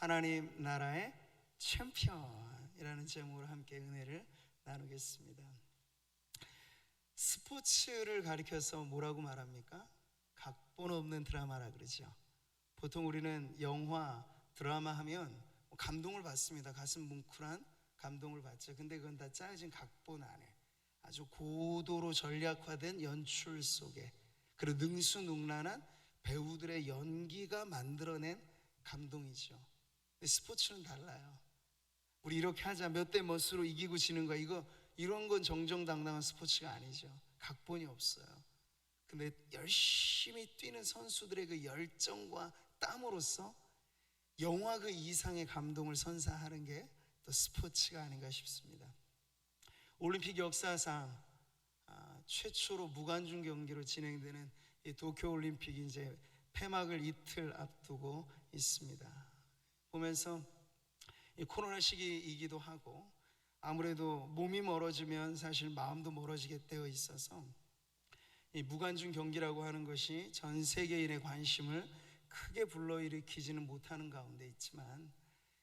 하나님 나라의 챔피언이라는 제목으로 함께 은혜를 나누겠습니다. 스포츠를 가리켜서 뭐라고 말합니까? 각본 없는 드라마라 그러죠. 보통 우리는 영화, 드라마 하면 감동을 받습니다. 가슴 뭉클한 감동을 받죠. 근데 그건 다 짜여진 각본 안에 아주 고도로 전략화된 연출 속에, 그리고 능수능란한 배우들의 연기가 만들어낸 감동이죠. 근데 스포츠는 달라요. 우리 이렇게 하자, 몇 대 몇으로 이기고 지는 거, 이런 건 정정당당한 스포츠가 아니죠. 각본이 없어요. 근데 열심히 뛰는 선수들의 그 열정과 땀으로써 영화 그 이상의 감동을 선사하는 게 또 스포츠가 아닌가 싶습니다. 올림픽 역사상 최초로 무관중 경기로 진행되는 이 도쿄올림픽이 이제 폐막을 이틀 앞두고 있습니다. 보면서 이 코로나 시기이기도 하고 아무래도 몸이 멀어지면 사실 마음도 멀어지게 되어 있어서 이 무관중 경기라고 하는 것이 전 세계인의 관심을 크게 불러일으키지는 못하는 가운데 있지만,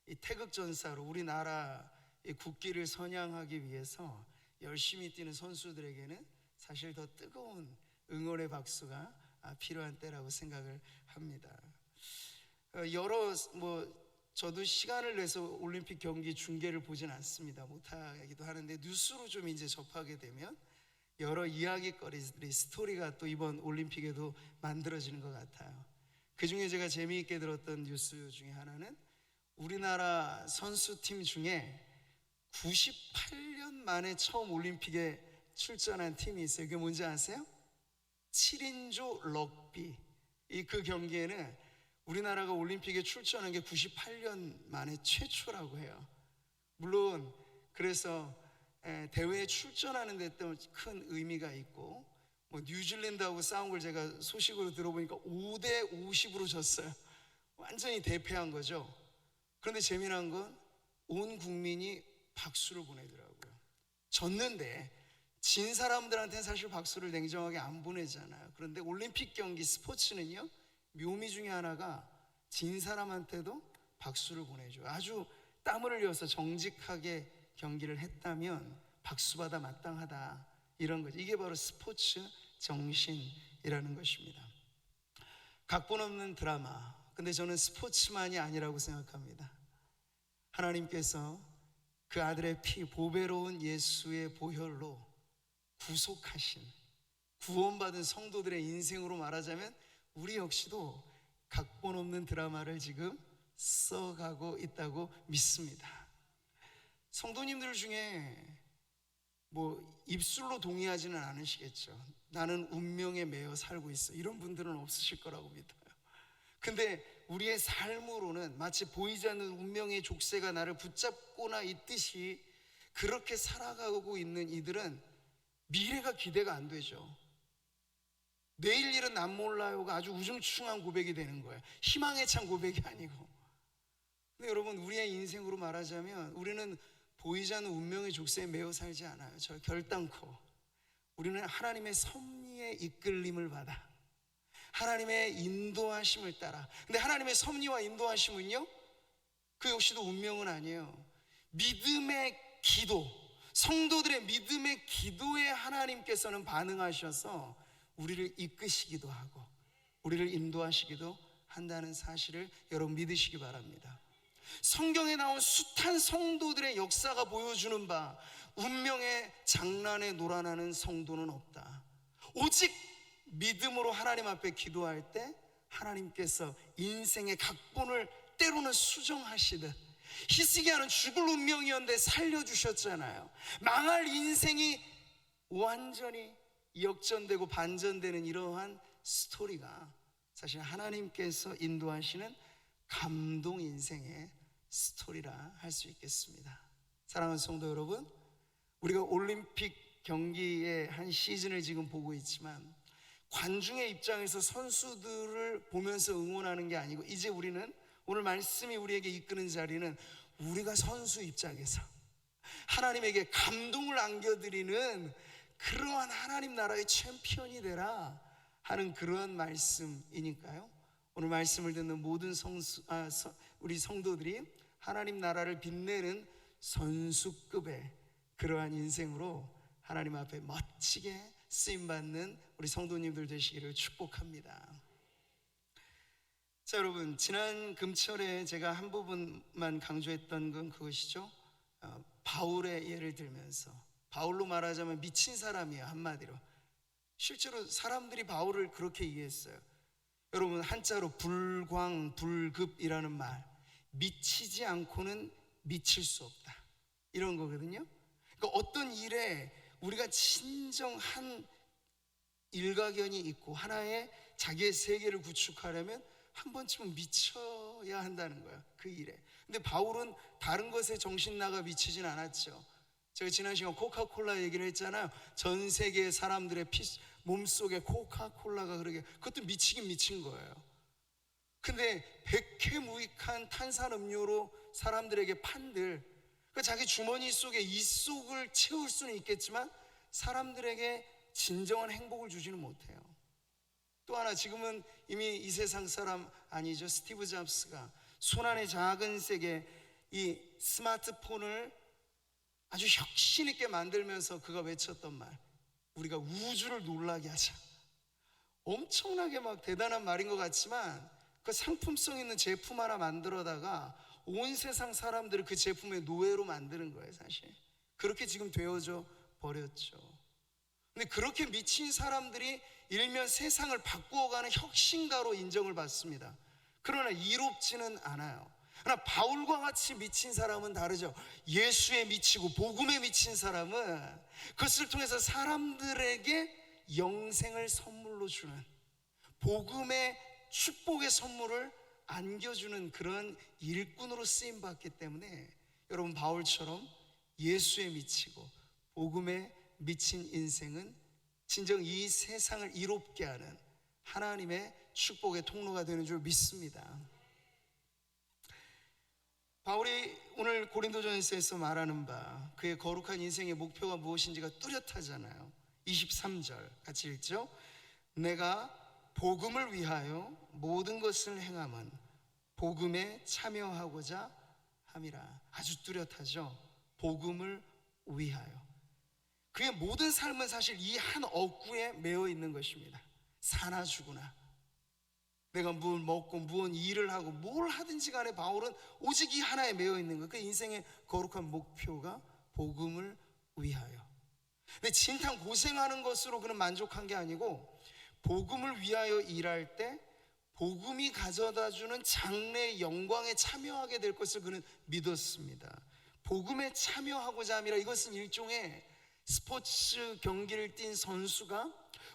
이 태극전사로 우리나라 국기를 선양하기 위해서 열심히 뛰는 선수들에게는 사실 더 뜨거운 응원의 박수가 필요한 때라고 생각을 합니다. 저도 시간을 내서 올림픽 경기 중계를 보진 않습니다. 못하기도 하는데 뉴스로 좀 이제 접하게 되면 여러 이야기거리들이, 스토리가 또 이번 올림픽에도 만들어지는 것 같아요. 그 중에 제가 재미있게 들었던 뉴스 중에 하나는 우리나라 선수팀 중에 98년 만에 처음 올림픽에 출전한 팀이 있어요. 그게 뭔지 아세요? 7인조 럭비. 그 경기에는 우리나라가 올림픽에 출전한 게 98년 만에 최초라고 해요. 물론 그래서 대회에 출전하는 데 또 큰 의미가 있고, 뉴질랜드하고 싸운 걸 제가 소식으로 들어보니까 5대 50으로 졌어요. 완전히 대패한 거죠. 그런데 재미난 건 온 국민이 박수를 보내더라고요. 졌는데 진 사람들한테는 사실 박수를 냉정하게 안 보내잖아요. 그런데 올림픽 경기, 스포츠는요, 묘미 중에 하나가 진 사람한테도 박수를 보내줘요. 아주 땀을 흘려서 정직하게 경기를 했다면 박수받아 마땅하다, 이런 거죠. 이게 바로 스포츠 정신이라는 것입니다. 각본 없는 드라마, 근데 저는 스포츠만이 아니라고 생각합니다. 하나님께서 그 아들의 피, 보배로운 예수의 보혈로 구속하신, 구원받은 성도들의 인생으로 말하자면 우리 역시도 각본 없는 드라마를 지금 써가고 있다고 믿습니다. 성도님들 중에 입술로 동의하지는 않으시겠죠. 나는 운명에 매여 살고 있어, 이런 분들은 없으실 거라고 믿어요. 근데 우리의 삶으로는 마치 보이지 않는 운명의 족쇄가 나를 붙잡고나 있듯이 그렇게 살아가고 있는 이들은 미래가 기대가 안 되죠. 내일 일은 난 몰라요가 아주 우중충한 고백이 되는 거예요. 희망에 찬 고백이 아니고. 근데 여러분, 우리의 인생으로 말하자면 우리는 보이지 않는 운명의 족쇄에 매여 살지 않아요. 결단코 우리는 하나님의 섭리의 이끌림을 받아 하나님의 인도하심을 따라. 근데 하나님의 섭리와 인도하심은요, 그 역시도 운명은 아니에요. 믿음의 기도, 성도들의 믿음의 기도에 하나님께서는 반응하셔서 우리를 이끄시기도 하고 우리를 인도하시기도 한다는 사실을 여러분 믿으시기 바랍니다. 성경에 나온 숱한 성도들의 역사가 보여주는 바, 운명의 장난에 놀아나는 성도는 없다. 오직 믿음으로 하나님 앞에 기도할 때 하나님께서 인생의 각본을 때로는 수정하시듯, 히스기야는 죽을 운명이었는데 살려주셨잖아요. 망할 인생이 완전히 역전되고 반전되는 이러한 스토리가 사실 하나님께서 인도하시는 감동 인생의 스토리라 할 수 있겠습니다. 사랑하는 성도 여러분, 우리가 올림픽 경기의 한 시즌을 지금 보고 있지만 관중의 입장에서 선수들을 보면서 응원하는 게 아니고, 이제 우리는, 오늘 말씀이 우리에게 이끄는 자리는 우리가 선수 입장에서 하나님에게 감동을 안겨드리는 그러한 하나님 나라의 챔피언이 되라 하는 그러한 말씀이니까요. 오늘 말씀을 듣는 모든 우리 성도들이 하나님 나라를 빛내는 선수급의 그러한 인생으로 하나님 앞에 멋지게 쓰임받는 우리 성도님들 되시기를 축복합니다. 자, 여러분, 지난 금철에 제가 한 부분만 강조했던 건 그것이죠. 바울의 예를 들면서, 바울로 말하자면 미친 사람이야, 한마디로. 실제로 사람들이 바울을 그렇게 이해했어요. 여러분, 한자로 불광불급이라는 말, 미치지 않고는 미칠 수 없다, 이런 거거든요. 그러니까 어떤 일에 우리가 진정한 일가견이 있고 하나의 자기의 세계를 구축하려면 한 번쯤은 미쳐야 한다는 거야, 그 일에. 근데 바울은 다른 것에 정신 나가 미치진 않았죠. 제가 지난 시간 코카콜라 얘기를 했잖아요. 전 세계 사람들의 몸속에 코카콜라가 그러게, 그것도 미치긴 미친 거예요. 근데 백해무익한 탄산음료로 사람들에게 판들, 그러니까 자기 주머니 속에 이 속을 채울 수는 있겠지만 사람들에게 진정한 행복을 주지는 못해요. 또 하나, 지금은 이미 이 세상 사람 아니죠. 스티브 잡스가 손안에 작은 색의 이 스마트폰을 아주 혁신 있게 만들면서 그가 외쳤던 말, 우리가 우주를 놀라게 하자. 엄청나게 막 대단한 말인 것 같지만 그 상품성 있는 제품 하나 만들어다가 온 세상 사람들을 그 제품의 노예로 만드는 거예요, 사실. 그렇게 지금 되어져 버렸죠. 근데 그렇게 미친 사람들이 일면 세상을 바꾸어가는 혁신가로 인정을 받습니다. 그러나 이롭지는 않아요. 그러나 바울과 같이 미친 사람은 다르죠. 예수에 미치고 복음에 미친 사람은 그것을 통해서 사람들에게 영생을 선물로 주는, 복음의 축복의 선물을 안겨주는 그런 일꾼으로 쓰임받기 때문에 여러분, 바울처럼 예수에 미치고 복음에 미친 인생은 진정 이 세상을 이롭게 하는 하나님의 축복의 통로가 되는 줄 믿습니다. 바울이 오늘 고린도전서에서 말하는 바, 그의 거룩한 인생의 목표가 무엇인지가 뚜렷하잖아요. 23절 같이 읽죠. 내가 복음을 위하여 모든 것을 행함은 복음에 참여하고자 함이라. 아주 뚜렷하죠. 복음을 위하여. 그의 모든 삶은 사실 이 한 억구에 매여 있는 것입니다. 사나 죽으나, 내가 뭘 먹고 무언 일을 하고 뭘 하든지 간에 바울은 오직 이 하나에 매여 있는 거예요. 그 인생의 거룩한 목표가 복음을 위하여. 근데 진탕 고생하는 것으로 그는 만족한 게 아니고, 복음을 위하여 일할 때 복음이 가져다주는 장래의 영광에 참여하게 될 것을 그는 믿었습니다. 복음에 참여하고자 함이라. 이것은 일종의 스포츠 경기를 뛴 선수가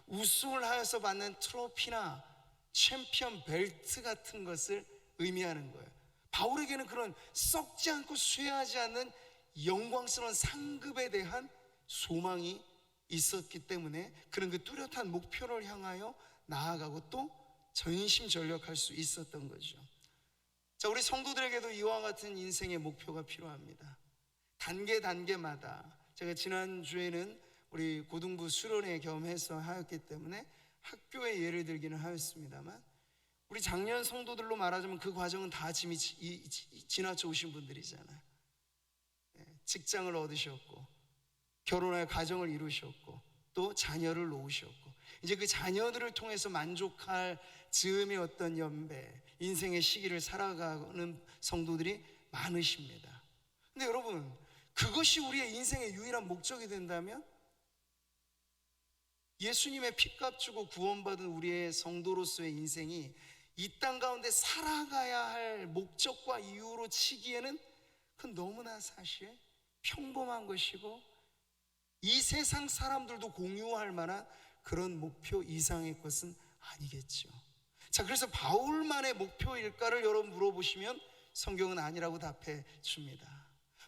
우승을 하여서 받는 트로피나 챔피언 벨트 같은 것을 의미하는 거예요. 바울에게는 그런 썩지 않고 쇠하지 않는 영광스러운 상급에 대한 소망이 있었기 때문에 그는 그 뚜렷한 목표를 향하여 나아가고 또 전심전력할 수 있었던 거죠. 자, 우리 성도들에게도 이와 같은 인생의 목표가 필요합니다. 단계마다, 제가 지난주에는 우리 고등부 수련회 겸해서 하였기 때문에 학교의 예를 들기는 하였습니다만, 우리 작년 성도들로 말하자면 그 과정은 다 지나쳐 오신 분들이잖아요. 직장을 얻으셨고, 결혼하여 가정을 이루셨고, 또 자녀를 놓으셨고, 이제 그 자녀들을 통해서 만족할 즈음의 어떤 연배, 인생의 시기를 살아가는 성도들이 많으십니다. 근데 여러분, 그것이 우리의 인생의 유일한 목적이 된다면 예수님의 피값 주고 구원받은 우리의 성도로서의 인생이 이 땅 가운데 살아가야 할 목적과 이유로 치기에는 그건 너무나 사실 평범한 것이고, 이 세상 사람들도 공유할 만한 그런 목표 이상의 것은 아니겠죠. 자, 그래서 바울만의 목표일까를 여러분 물어보시면 성경은 아니라고 답해 줍니다.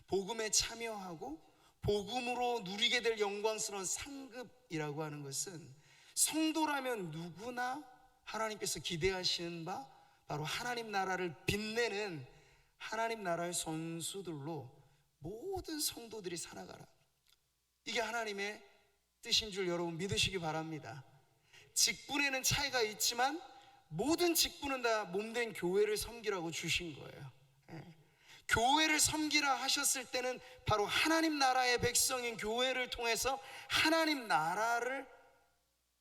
복음에 참여하고 복음으로 누리게 될 영광스러운 상급이라고 하는 것은 성도라면 누구나 하나님께서 기대하시는 바, 바로 하나님 나라를 빛내는 하나님 나라의 선수들로 모든 성도들이 살아가라. 이게 하나님의 뜻인 줄 여러분 믿으시기 바랍니다. 직분에는 차이가 있지만 모든 직분은 다 몸된 교회를 섬기라고 주신 거예요. 교회를 섬기라 하셨을 때는 바로 하나님 나라의 백성인 교회를 통해서 하나님 나라를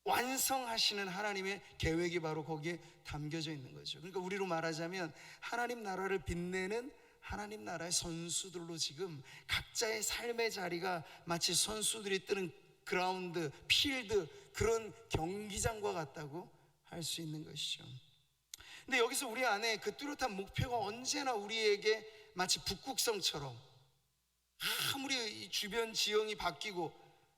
완성하시는 하나님의 계획이 바로 거기에 담겨져 있는 거죠. 그러니까 우리로 말하자면 하나님 나라를 빛내는 하나님 나라의 선수들로 지금 각자의 삶의 자리가 마치 선수들이 뜨는 그라운드, 필드, 그런 경기장과 같다고 할 수 있는 것이죠. 근데 여기서 우리 안에 그 뚜렷한 목표가 언제나 우리에게 마치 북극성처럼, 아무리 이 주변 지형이 바뀌고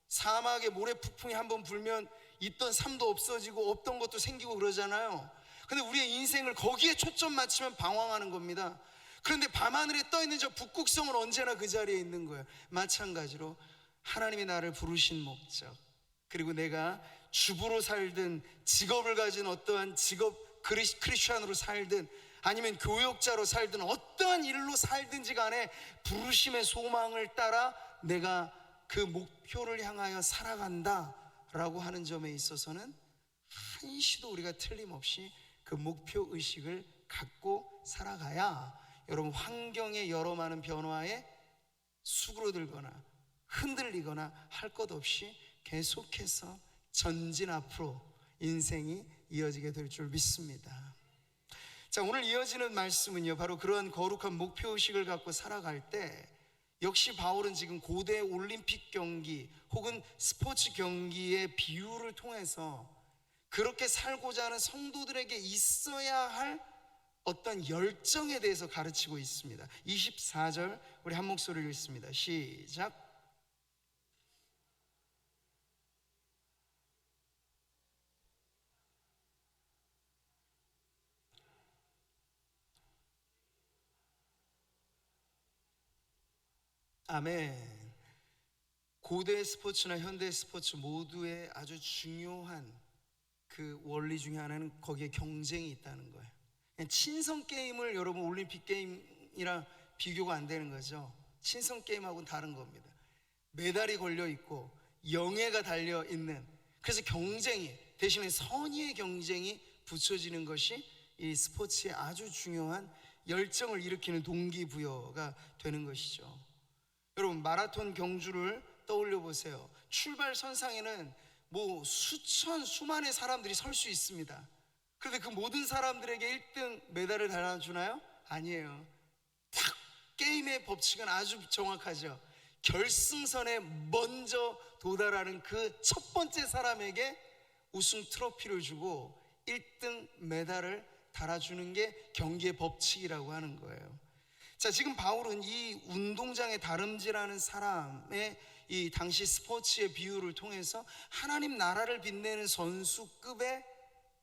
사막에 모래폭풍이 한번 불면 있던 삶도 없어지고 없던 것도 생기고 그러잖아요. 근데 우리의 인생을 거기에 초점 맞추면 방황하는 겁니다. 그런데 밤하늘에 떠있는 저 북극성은 언제나 그 자리에 있는 거예요. 마찬가지로 하나님이 나를 부르신 목적, 그리고 내가 주부로 살든 직업을 가진 어떠한 직업 크리스찬으로 살든 아니면 교역자로 살든 어떠한 일로 살든지 간에 부르심의 소망을 따라 내가 그 목표를 향하여 살아간다 라고 하는 점에 있어서는 한시도 우리가 틀림없이 그 목표 의식을 갖고 살아가야 여러분 환경의 여러 많은 변화에 수그러들거나 흔들리거나 할 것 없이 계속해서 전진 앞으로 인생이 이어지게 될 줄 믿습니다. 자, 오늘 이어지는 말씀은요, 바로 그러한 거룩한 목표의식을 갖고 살아갈 때 역시 바울은 지금 고대 올림픽 경기 혹은 스포츠 경기의 비유를 통해서 그렇게 살고자 하는 성도들에게 있어야 할 어떤 열정에 대해서 가르치고 있습니다. 24절 우리 한 목소리로 읽습니다. 시작. 아멘. 고대 스포츠나 현대 스포츠 모두의 아주 중요한 그 원리 중에 하나는 거기에 경쟁이 있다는 거예요. 친선 게임을 여러분 올림픽 게임이랑 비교가 안 되는 거죠. 친선 게임하고는 다른 겁니다. 메달이 걸려 있고 영예가 달려 있는, 그래서 경쟁이 대신에 선의의 경쟁이 붙여지는 것이 이 스포츠의 아주 중요한 열정을 일으키는 동기부여가 되는 것이죠. 여러분 마라톤 경주를 떠올려 보세요. 출발 선상에는 뭐 수만의 사람들이 설 수 있습니다. 그런데 그 모든 사람들에게 1등 메달을 달아주나요? 아니에요. 딱 게임의 법칙은 아주 정확하죠. 결승선에 먼저 도달하는 그 첫 번째 사람에게 우승 트로피를 주고 1등 메달을 달아주는 게 경기의 법칙이라고 하는 거예요. 자, 지금 바울은 이 운동장에 다름질하는 사람의 이 당시 스포츠의 비유를 통해서 하나님 나라를 빛내는 선수급의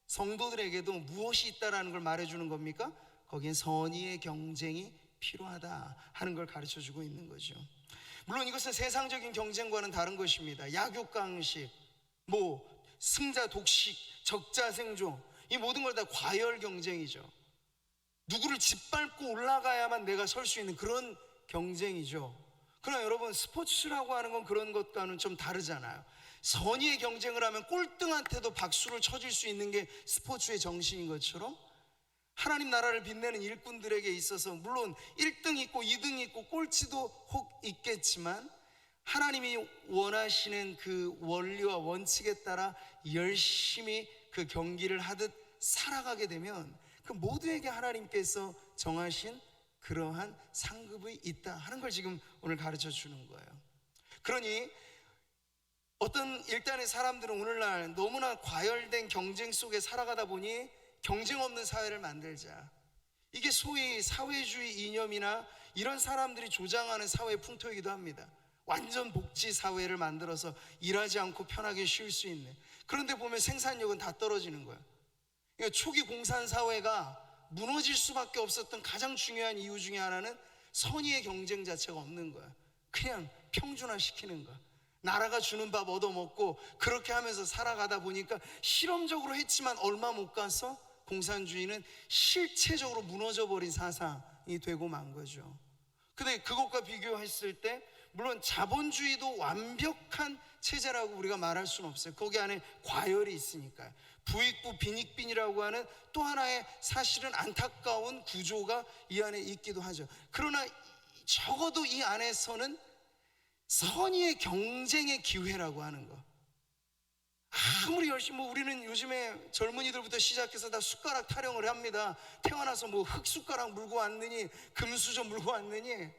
성도들에게도 무엇이 있다라는 걸 말해주는 겁니까? 거기엔 선의의 경쟁이 필요하다 하는 걸 가르쳐주고 있는 거죠. 물론 이것은 세상적인 경쟁과는 다른 것입니다. 약육강식, 승자 독식, 적자 생존, 이 모든 걸 다 과열 경쟁이죠. 누구를 짓밟고 올라가야만 내가 설 수 있는 그런 경쟁이죠. 그러나 여러분 스포츠라고 하는 건 그런 것과는 좀 다르잖아요. 선의의 경쟁을 하면 꼴등한테도 박수를 쳐줄 수 있는 게 스포츠의 정신인 것처럼 하나님 나라를 빛내는 일꾼들에게 있어서 물론 1등 있고 2등 있고 꼴찌도 혹 있겠지만 하나님이 원하시는 그 원리와 원칙에 따라 열심히 그 경기를 하듯 살아가게 되면 그 모두에게 하나님께서 정하신 그러한 상급이 있다 하는 걸 지금 오늘 가르쳐 주는 거예요. 그러니 어떤 일단의 사람들은 오늘날 너무나 과열된 경쟁 속에 살아가다 보니 경쟁 없는 사회를 만들자, 이게 소위 사회주의 이념이나 이런 사람들이 조장하는 사회 풍토이기도 합니다. 완전 복지 사회를 만들어서 일하지 않고 편하게 쉴 수 있는, 그런데 보면 생산력은 다 떨어지는 거예요. 그러니까 초기 공산사회가 무너질 수밖에 없었던 가장 중요한 이유 중에 하나는 선의의 경쟁 자체가 없는 거야. 그냥 평준화시키는 거야. 나라가 주는 밥 얻어먹고 그렇게 하면서 살아가다 보니까 실험적으로 했지만 얼마 못 가서 공산주의는 실체적으로 무너져버린 사상이 되고 만 거죠. 근데 그것과 비교했을 때 물론 자본주의도 완벽한 체제라고 우리가 말할 수는 없어요. 거기 안에 과열이 있으니까요. 부익부 빈익빈이라고 하는 또 하나의 사실은 안타까운 구조가 이 안에 있기도 하죠. 그러나 적어도 이 안에서는 선의의 경쟁의 기회라고 하는 거, 아무리 열심히 우리는 요즘에 젊은이들부터 시작해서 다 숟가락 타령을 합니다. 태어나서 흙숟가락 물고 왔느니 금수저 물고 왔느니.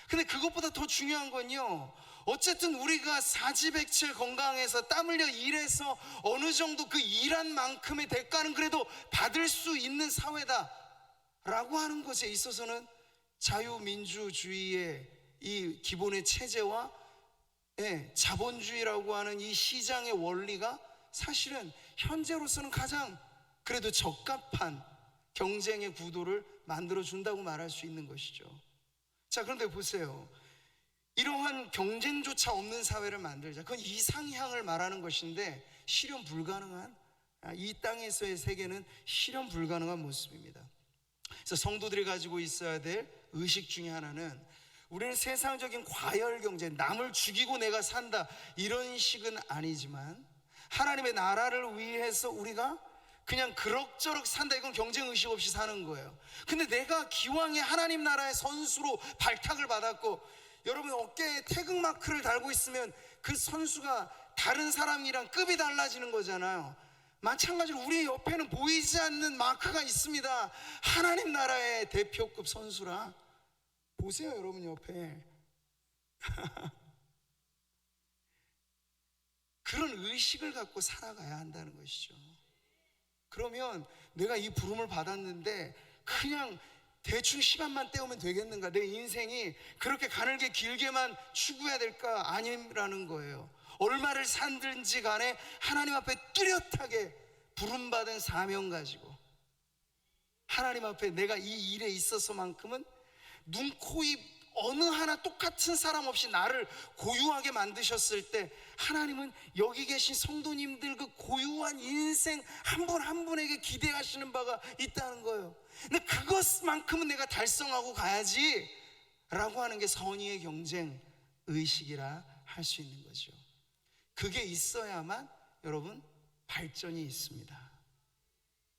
근데 그것보다 더 중요한 건요, 어쨌든 우리가 사지백칠 건강해서 땀 흘려 일해서 어느 정도 그 일한 만큼의 대가는 그래도 받을 수 있는 사회다 라고 하는 것에 있어서는 자유민주주의의 이 기본의 체제와 자본주의라고 하는 이 시장의 원리가 사실은 현재로서는 가장 그래도 적합한 경쟁의 구도를 만들어준다고 말할 수 있는 것이죠. 자, 그런데 보세요. 이러한 경쟁조차 없는 사회를 만들자, 그건 이상향을 말하는 것인데 실현 불가능한, 이 땅에서의 세계는 실현 불가능한 모습입니다. 그래서 성도들이 가지고 있어야 될 의식 중에 하나는, 우리는 세상적인 과열 경쟁, 남을 죽이고 내가 산다 이런 식은 아니지만 하나님의 나라를 위해서 우리가 그냥 그럭저럭 산다, 이건 경쟁 의식 없이 사는 거예요. 근데 내가 기왕에 하나님 나라의 선수로 발탁을 받았고, 여러분 어깨에 태극마크를 달고 있으면 그 선수가 다른 사람이랑 급이 달라지는 거잖아요. 마찬가지로 우리 옆에는 보이지 않는 마크가 있습니다. 하나님 나라의 대표급 선수라. 보세요, 여러분 옆에. 그런 의식을 갖고 살아가야 한다는 것이죠. 그러면 내가 이 부름을 받았는데 그냥 대충 시간만 때우면 되겠는가? 내 인생이 그렇게 가늘게 길게만 추구해야 될까? 아니라는 거예요. 얼마를 산든지 간에 하나님 앞에 뚜렷하게 부름받은 사명 가지고 하나님 앞에 내가 이 일에 있어서만큼은 눈, 코, 입 어느 하나 똑같은 사람 없이 나를 고유하게 만드셨을 때 하나님은 여기 계신 성도님들 그 고유한 인생 한 분 한 분에게 기대하시는 바가 있다는 거예요. 근데 그것만큼은 내가 달성하고 가야지 라고 하는 게 선의의 경쟁 의식이라 할 수 있는 거죠. 그게 있어야만 여러분 발전이 있습니다.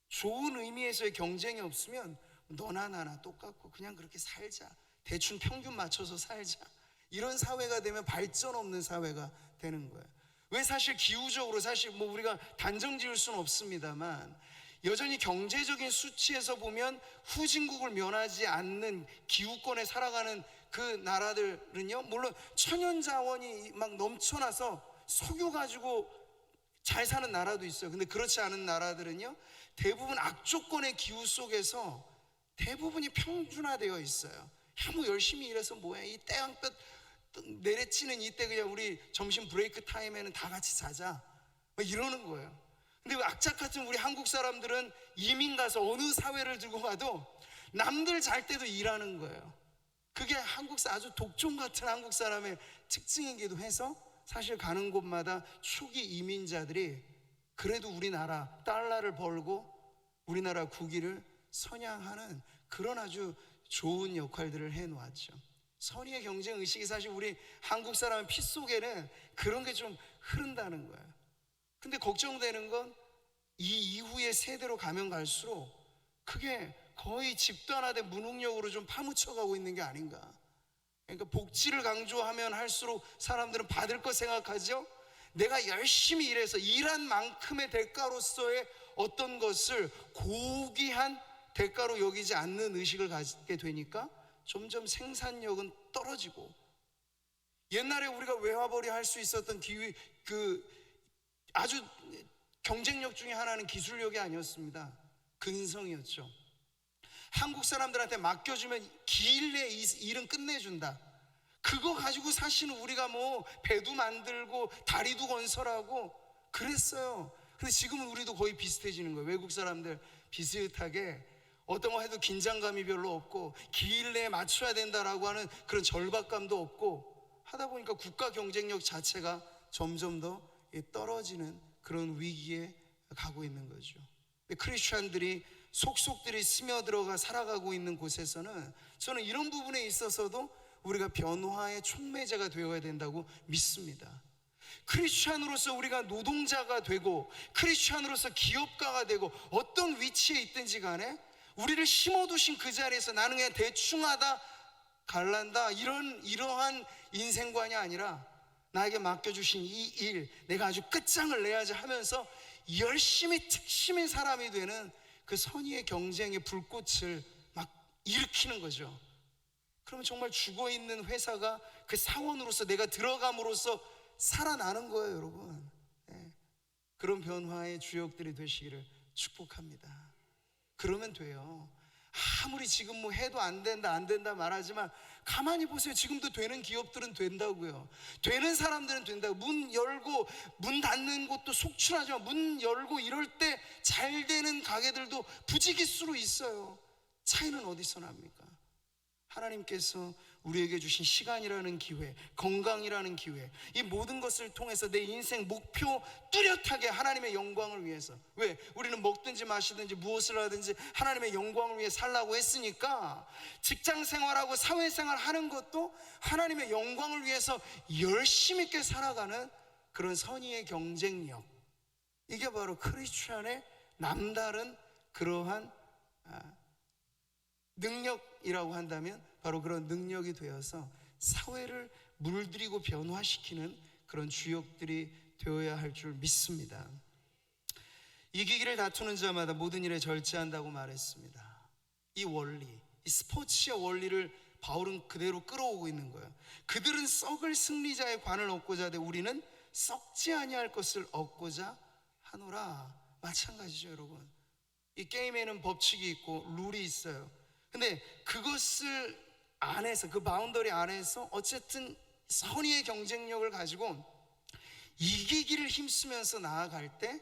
좋은 의미에서의 경쟁이 없으면 너나 나나 똑같고 그냥 그렇게 살자, 대충 평균 맞춰서 살자, 이런 사회가 되면 발전 없는 사회가 되는 거예요. 왜? 사실 기후적으로 사실 우리가 단정 지을 수는 없습니다만 여전히 경제적인 수치에서 보면 후진국을 면하지 않는 기후권에 살아가는 그 나라들은요, 물론 천연 자원이 막 넘쳐나서 석유 가지고 잘 사는 나라도 있어요. 근데 그렇지 않은 나라들은요, 대부분 악조건의 기후 속에서 대부분이 평준화되어 있어요. 열심히 일해서 뭐해, 이 태양볕 내리치는 이때 그냥 우리 점심 브레이크 타임에는 다 같이 자자 이러는 거예요. 근데 악착 같은 우리 한국 사람들은 이민 가서 어느 사회를 들고 가도 남들 잘 때도 일하는 거예요. 그게 아주 독종 같은 한국 사람의 특징이기도 해서 사실 가는 곳마다 초기 이민자들이 그래도 우리나라 달러를 벌고 우리나라 국위를 선양하는 그런 아주 좋은 역할들을 해놓았죠. 선의의 경쟁 의식이 사실 우리 한국 사람의 피 속에는 그런 게 좀 흐른다는 거예요. 근데 걱정되는 건 이 이후의 세대로 가면 갈수록 그게 거의 집단화된 무능력으로 좀 파묻혀가고 있는 게 아닌가. 그러니까 복지를 강조하면 할수록 사람들은 받을 거 생각하죠. 내가 열심히 일해서 일한 만큼의 대가로서의 어떤 것을 고귀한 대가로 여기지 않는 의식을 갖게 되니까 점점 생산력은 떨어지고, 옛날에 우리가 외화벌이 할 수 있었던 아주 경쟁력 중에 하나는 기술력이 아니었습니다. 근성이었죠. 한국 사람들한테 맡겨주면 기일 내에 일은 끝내준다. 그거 가지고 사실은 우리가 배도 만들고 다리도 건설하고 그랬어요. 근데 지금은 우리도 거의 비슷해지는 거예요. 외국 사람들 비슷하게 어떤 거 해도 긴장감이 별로 없고 기일 내에 맞춰야 된다라고 하는 그런 절박감도 없고 하다 보니까 국가 경쟁력 자체가 점점 더 떨어지는 그런 위기에 가고 있는 거죠. 크리스찬들이 속속들이 스며들어가 살아가고 있는 곳에서는 저는 이런 부분에 있어서도 우리가 변화의 촉매제가 되어야 된다고 믿습니다. 크리스찬으로서 우리가 노동자가 되고 크리스찬으로서 기업가가 되고 어떤 위치에 있든지 간에 우리를 심어두신 그 자리에서 나는 그냥 대충 하다 갈란다 이러한 인생관이 아니라 나에게 맡겨주신 이 일 내가 아주 끝장을 내야지 하면서 열심히 특심인 사람이 되는 그 선의의 경쟁의 불꽃을 막 일으키는 거죠. 그러면 정말 죽어있는 회사가 그 사원으로서 내가 들어감으로써 살아나는 거예요, 여러분. 네. 그런 변화의 주역들이 되시기를 축복합니다. 그러면 돼요. 아무리 지금 뭐 해도 안 된다 말하지만 가만히 보세요. 지금도 되는 기업들은 된다고요. 되는 사람들은 된다고. 문 열고 문 닫는 곳도 속출하지만 문 열고 이럴 때 잘 되는 가게들도 부지기수로 있어요. 차이는 어디서 납니까? 하나님께서 우리에게 주신 시간이라는 기회, 건강이라는 기회, 이 모든 것을 통해서 내 인생 목표 뚜렷하게 하나님의 영광을 위해서, 왜? 우리는 먹든지 마시든지 무엇을 하든지 하나님의 영광을 위해 살라고 했으니까 직장 생활하고 사회생활 하는 것도 하나님의 영광을 위해서 열심히 있게 살아가는 그런 선의의 경쟁력, 이게 바로 크리스찬의 남다른 그러한 능력이라고 한다면 바로 그런 능력이 되어서 사회를 물들이고 변화시키는 그런 주역들이 되어야 할 줄 믿습니다. 이기기를 다투는 자마다 모든 일에 절제한다고 말했습니다. 이 원리, 이 스포츠의 원리를 바울은 그대로 끌어오고 있는 거예요. 그들은 썩을 승리자의 관을 얻고자 하되 우리는 썩지 아니할 것을 얻고자 하노라. 마찬가지죠, 여러분. 이 게임에는 법칙이 있고 룰이 있어요. 근데 그것을 안에서, 그 바운더리 안에서 어쨌든 선의의 경쟁력을 가지고 이기기를 힘쓰면서 나아갈 때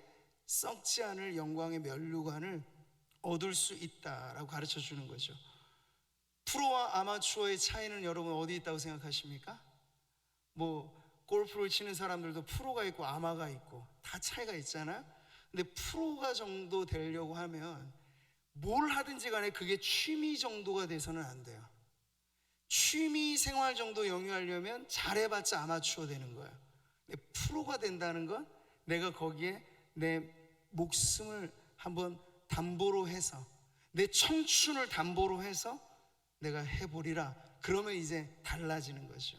썩지 않을 영광의 면류관을 얻을 수 있다라고 가르쳐 주는 거죠. 프로와 아마추어의 차이는 여러분 어디 있다고 생각하십니까? 뭐 골프를 치는 사람들도 프로가 있고 아마가 있고 다 차이가 있잖아요. 근데 프로가 정도 되려고 하면 뭘 하든지 간에 그게 취미 정도가 돼서는 안 돼요. 취미 생활 정도 영위하려면 잘해봤자 아마추어 되는 거예요. 근데 프로가 된다는 건 내가 거기에 내 목숨을 한번 담보로 해서, 내 청춘을 담보로 해서 내가 해보리라. 그러면 이제 달라지는 거죠.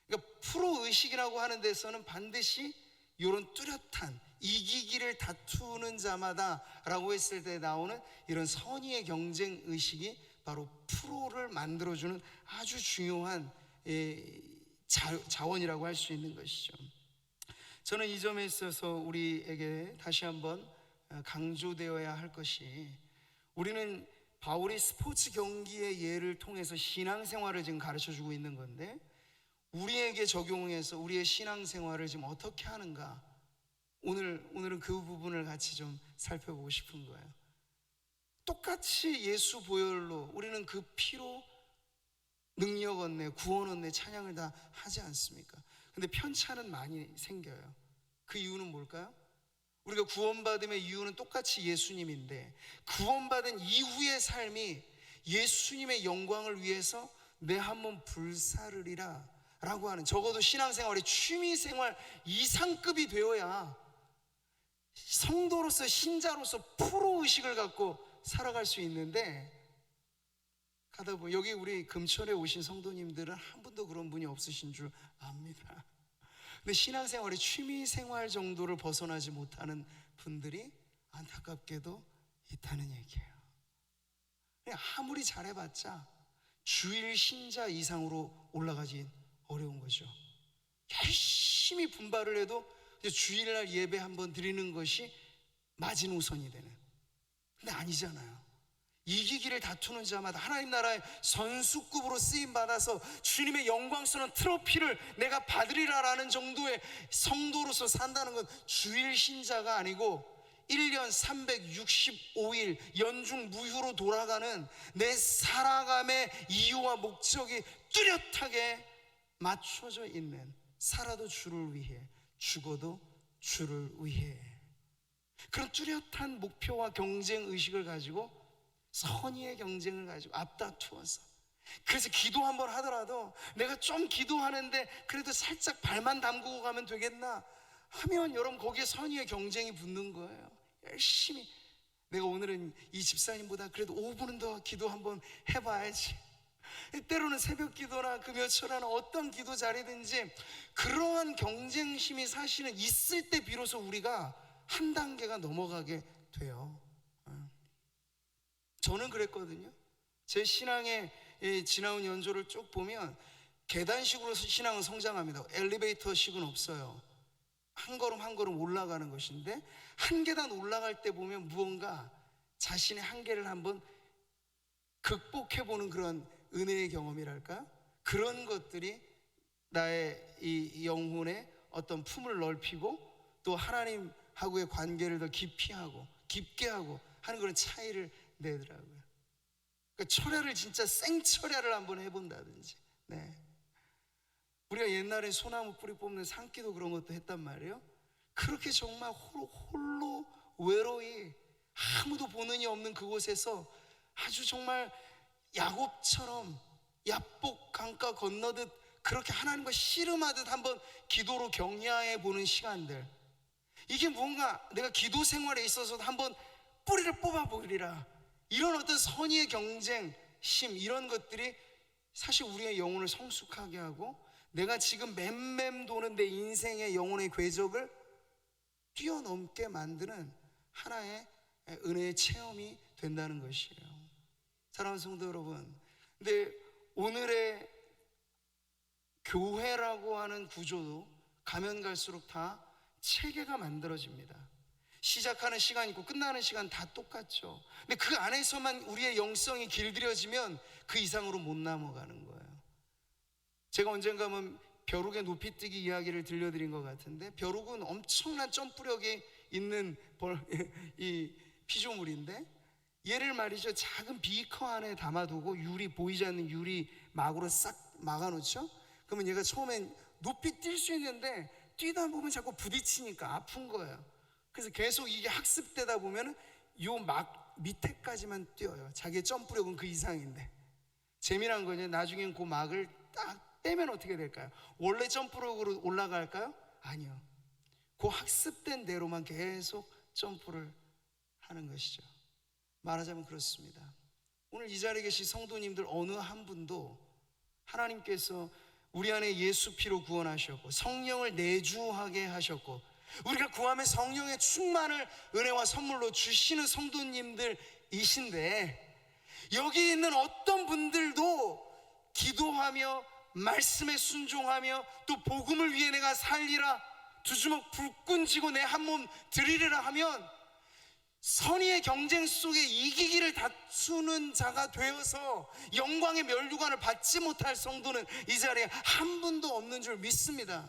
그러니까 프로 의식이라고 하는 데서는 반드시 이런 뚜렷한 이기기를 다투는 자마다 라고 했을 때 나오는 이런 선의의 경쟁 의식이 바로 프로를 만들어주는 아주 중요한 자원이라고 할 수 있는 것이죠. 저는 이 점에 있어서 우리에게 다시 한번 강조되어야 할 것이, 우리는 바울이 스포츠 경기의 예를 통해서 신앙생활을 지금 가르쳐주고 있는 건데 우리에게 적용해서 우리의 신앙생활을 지금 어떻게 하는가, 오늘은 그 부분을 같이 좀 살펴보고 싶은 거예요. 똑같이 예수 보혈로 우리는 그 피로 능력 얻네, 구원 얻네, 찬양을 다 하지 않습니까? 근데 편차는 많이 생겨요. 그 이유는 뭘까요? 우리가 구원받음의 이유는 똑같이 예수님인데 구원받은 이후의 삶이 예수님의 영광을 위해서 내 한 몸 불사르리라 라고 하는, 적어도 신앙생활의 취미생활 이상급이 되어야 성도로서, 신자로서 프로의식을 갖고 살아갈 수 있는데, 가다 보면 여기 우리 금천에 오신 성도님들은 한 분도 그런 분이 없으신 줄 압니다. 근데 신앙생활의 취미생활 정도를 벗어나지 못하는 분들이 안타깝게도 있다는 얘기예요. 아무리 잘해봤자 주일 신자 이상으로 올라가기 어려운 거죠. 열심히 분발을 해도 주일날 예배 한번 드리는 것이 마지노선이 되는, 근데 아니잖아요. 이기기를 다투는 자마다 하나님 나라의 선수급으로 쓰임받아서 주님의 영광스러운 트로피를 내가 받으리라라는 정도의 성도로서 산다는 건 주일 신자가 아니고 1년 365일 연중 무휴로 돌아가는 내 살아감의 이유와 목적이 뚜렷하게 맞춰져 있는, 살아도 주를 위해, 죽어도 주를 위해, 그런 뚜렷한 목표와 경쟁 의식을 가지고 선의의 경쟁을 가지고 앞다투어서, 그래서 기도 한번 하더라도 내가 좀 기도하는데 그래도 살짝 발만 담그고 가면 되겠나 하면 여러분 거기에 선의의 경쟁이 붙는 거예요. 열심히 내가 오늘은 이 집사님보다 그래도 5분은 더 기도 한번 해봐야지. 때로는 새벽 기도나 금요철이나 어떤 기도 자리든지 그러한 경쟁심이 사실은 있을 때 비로소 우리가 한 단계가 넘어가게 돼요. 저는 그랬거든요. 제 신앙의 지나온 연조를 쭉 보면 계단식으로 신앙은 성장합니다. 엘리베이터식은 없어요. 한 걸음 한 걸음 올라가는 것인데, 한 계단 올라갈 때 보면 무언가 자신의 한계를 한번 극복해보는 그런 은혜의 경험이랄까, 그런 것들이 나의 이 영혼의 어떤 품을 넓히고 또 하나님하고의 관계를 더 깊이 하고 깊게 하고 하는 그런 차이를 내더라고요. 그러니까 철야를 진짜 생철야를 한번 해본다든지. 네. 우리가 옛날에 소나무 뿌리 뽑는 산기도 그런 것도 했단 말이에요. 그렇게 정말 홀로 외로이 아무도 보는 이 없는 그곳에서 아주 정말 야곱처럼 야복 강가 건너듯 그렇게 하나님과 씨름하듯 한번 기도로 격려해 보는 시간들, 이게 뭔가 내가 기도 생활에 있어서도 한번 뿌리를 뽑아보리라, 이런 어떤 선의의 경쟁심, 이런 것들이 사실 우리의 영혼을 성숙하게 하고 내가 지금 맴맴 도는 내 인생의 영혼의 궤적을 뛰어넘게 만드는 하나의 은혜의 체험이 된다는 것이에요. 사랑하는 성도 여러분, 근데 오늘의 교회라고 하는 구조도 가면 갈수록 다 체계가 만들어집니다. 시작하는 시간 있고 끝나는 시간 다 똑같죠. 근데 그 안에서만 우리의 영성이 길들여지면 그 이상으로 못 넘어가는 거예요. 제가 언젠가 하면 벼룩의 높이뛰기 이야기를 들려드린 것 같은데, 벼룩은 엄청난 점프력이 있는 이 피조물인데, 얘를 말이죠, 작은 비커 안에 담아두고 유리, 보이지 않는 유리 막으로 싹 막아놓죠. 그러면 얘가 처음엔 높이 뛸 수 있는데 뛰다 보면 자꾸 부딪히니까 아픈 거예요. 그래서 계속 이게 학습되다 보면 요 막 밑에까지만 뛰어요. 자기의 점프력은 그 이상인데. 재미난 거죠. 나중엔 그 막을 딱 떼면 어떻게 될까요? 원래 점프력으로 올라갈까요? 아니요. 그 학습된 대로만 계속 점프를 하는 것이죠. 말하자면 그렇습니다. 오늘 이 자리에 계신 성도님들 어느 한 분도 하나님께서 우리 안에 예수 피로 구원하셨고 성령을 내주하게 하셨고 우리가 구하면 성령의 충만을 은혜와 선물로 주시는 성도님들이신데, 여기 있는 어떤 분들도 기도하며 말씀에 순종하며 또 복음을 위해 내가 살리라, 두 주먹 불끈 쥐고 내 한 몸 드리리라 하면 선의의 경쟁 속에 이기기를 다투는 자가 되어서 영광의 면류관을 받지 못할 성도는 이 자리에 한 분도 없는 줄 믿습니다.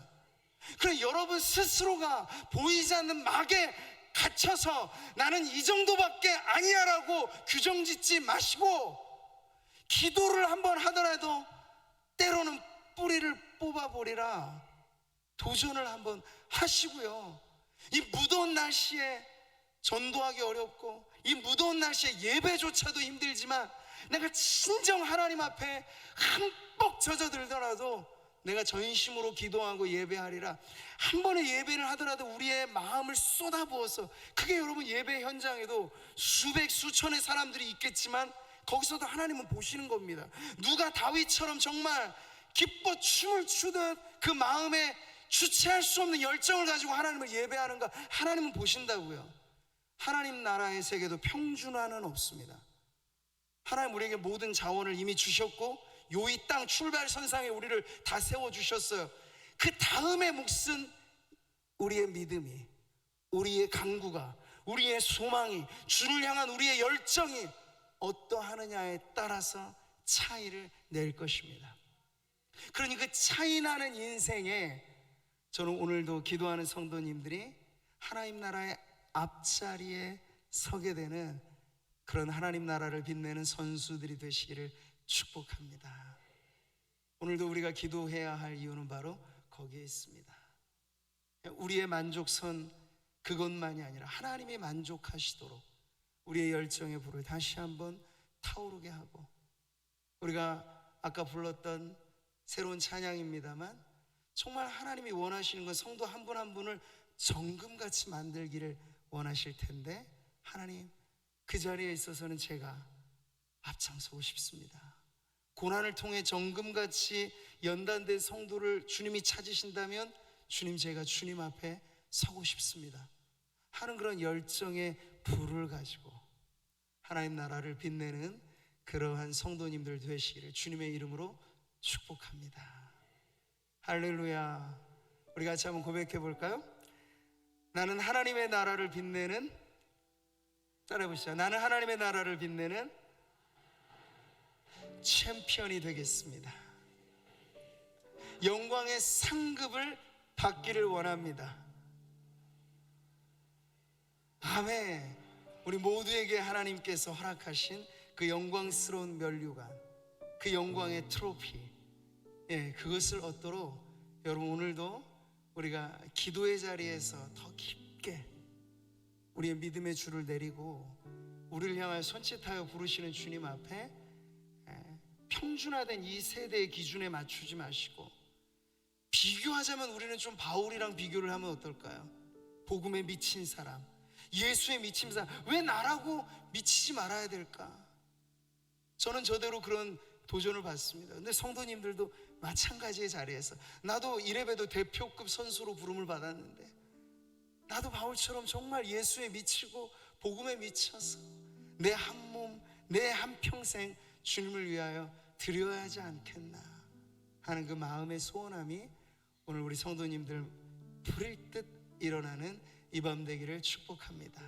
그럼 여러분 스스로가 보이지 않는 막에 갇혀서 나는 이 정도밖에 아니야 라고 규정 짓지 마시고, 기도를 한번 하더라도 때로는 뿌리를 뽑아보리라 도전을 한번 하시고요. 이 무더운 날씨에 전도하기 어렵고 이 무더운 날씨에 예배조차도 힘들지만 내가 진정 하나님 앞에 흠뻑 젖어들더라도 내가 전심으로 기도하고 예배하리라. 한 번의 예배를 하더라도 우리의 마음을 쏟아부어서, 그게 여러분 예배 현장에도 수백 수천의 사람들이 있겠지만 거기서도 하나님은 보시는 겁니다. 누가 다윗처럼 정말 기뻐 춤을 추듯 그 마음에 주체할 수 없는 열정을 가지고 하나님을 예배하는가, 하나님은 보신다고요. 하나님 나라의 세계도 평준화는 없습니다. 하나님 우리에게 모든 자원을 이미 주셨고 요 이 땅 출발선상에 우리를 다 세워주셨어요. 그 다음의 몫은 우리의 믿음이, 우리의 간구가, 우리의 소망이, 주를 향한 우리의 열정이 어떠하느냐에 따라서 차이를 낼 것입니다. 그러니 그 차이 나는 인생에 저는 오늘도 기도하는 성도님들이 하나님 나라의 앞자리에 서게 되는 그런 하나님 나라를 빛내는 선수들이 되시기를 축복합니다. 오늘도 우리가 기도해야 할 이유는 바로 거기에 있습니다. 우리의 만족선 그것만이 아니라 하나님이 만족하시도록 우리의 열정의 불을 다시 한번 타오르게 하고, 우리가 아까 불렀던 새로운 찬양입니다만 정말 하나님이 원하시는 건 성도 한 분 한 분을 정금같이 만들기를 원하실 텐데, 하나님, 그 자리에 있어서는 제가 앞장서고 싶습니다. 고난을 통해 정금같이 연단된 성도를 주님이 찾으신다면 주님, 제가 주님 앞에 서고 싶습니다 하는 그런 열정의 불을 가지고 하나님 나라를 빛내는 그러한 성도님들 되시기를 주님의 이름으로 축복합니다. 할렐루야. 우리 같이 한번 고백해 볼까요? 나는 하나님의 나라를 빛내는, 따라해 보시죠. 나는 하나님의 나라를 빛내는 챔피언이 되겠습니다. 영광의 상급을 받기를 원합니다. 아멘. 우리 모두에게 하나님께서 허락하신 그 영광스러운 면류관, 그 영광의 트로피, 그것을 얻도록 여러분, 오늘도 우리가 기도의 자리에서 더 깊게 우리의 믿음의 줄을 내리고 우리를 향하여 손짓하여 부르시는 주님 앞에 평준화된 이 세대의 기준에 맞추지 마시고, 비교하자면 우리는 좀 바울이랑 비교를 하면 어떨까요? 복음에 미친 사람, 예수에 미친 사람, 왜 나라고 미치지 말아야 될까? 저는 저대로 그런 도전을 받습니다. 근데 성도님들도 마찬가지의 자리에서, 나도 이래봬도 대표급 선수로 부름을 받았는데 나도 바울처럼 정말 예수에 미치고 복음에 미쳐서 내 한 몸, 내 한 평생 주님을 위하여 드려야 하지 않겠나 하는 그 마음의 소원함이 오늘 우리 성도님들 불일 듯 일어나는 이 밤 되기를 축복합니다.